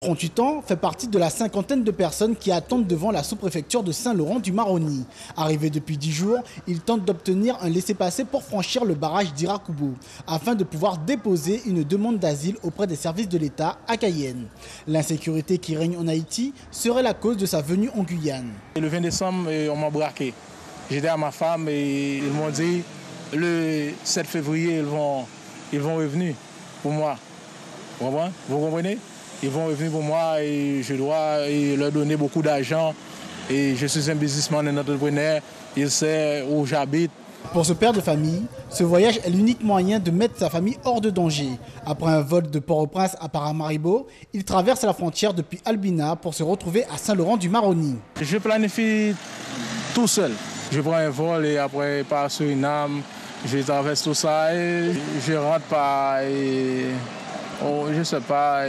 38 ans, fait partie de la cinquantaine de personnes qui attendent devant la sous-préfecture de Saint-Laurent-du-Maroni. Arrivé depuis 10 jours, il tente d'obtenir un laissez-passer pour franchir le barrage d'Irakubo, afin de pouvoir déposer une demande d'asile auprès des services de l'État à Cayenne. L'insécurité qui règne en Haïti serait la cause de sa venue en Guyane. Le 20 décembre, on m'a braqué. J'étais à ma femme et ils m'ont dit le 7 février, ils vont revenir pour moi. Vous comprenez? Ils vont revenir pour moi et je dois leur donner beaucoup d'argent. Et je suis un businessman, un entrepreneur. Il sait où j'habite. Pour ce père de famille, ce voyage est l'unique moyen de mettre sa famille hors de danger. Après un vol de Port-au-Prince à Paramaribo, il traverse la frontière depuis Albina pour se retrouver à Saint-Laurent-du-Maroni. Je planifie tout seul. Je prends un vol et après par Suriname, je traverse tout ça et je rentre par... je sais pas,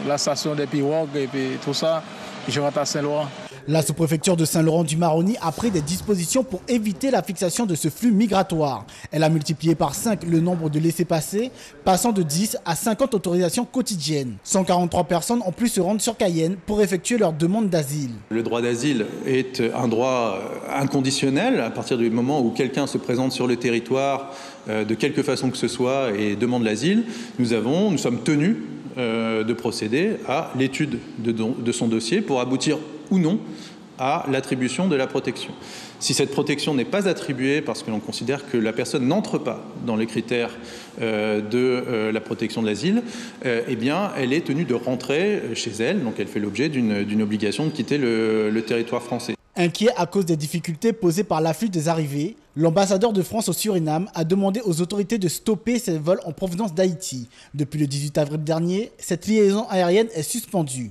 la station des pirogues et puis tout ça, je rentre à Saint-Laurent. La sous-préfecture de Saint-Laurent-du-Maroni a pris des dispositions pour éviter la fixation de ce flux migratoire. Elle a multiplié par 5 le nombre de laissez-passer, passant de 10 à 50 autorisations quotidiennes. 143 personnes ont pu se rendre sur Cayenne pour effectuer leur demande d'asile. Le droit d'asile est un droit inconditionnel à partir du moment où quelqu'un se présente sur le territoire de quelque façon que ce soit et demande l'asile. Nous sommes tenus de procéder à l'étude de son dossier pour aboutir ou non à l'attribution de la protection. Si cette protection n'est pas attribuée parce que l'on considère que la personne n'entre pas dans les critères de la protection de l'asile, eh bien, elle est tenue de rentrer chez elle, donc elle fait l'objet d'une obligation de quitter le territoire français. Inquiet à cause des difficultés posées par l'afflux des arrivées, l'ambassadeur de France au Suriname a demandé aux autorités de stopper ces vols en provenance d'Haïti. Depuis le 18 avril dernier, cette liaison aérienne est suspendue.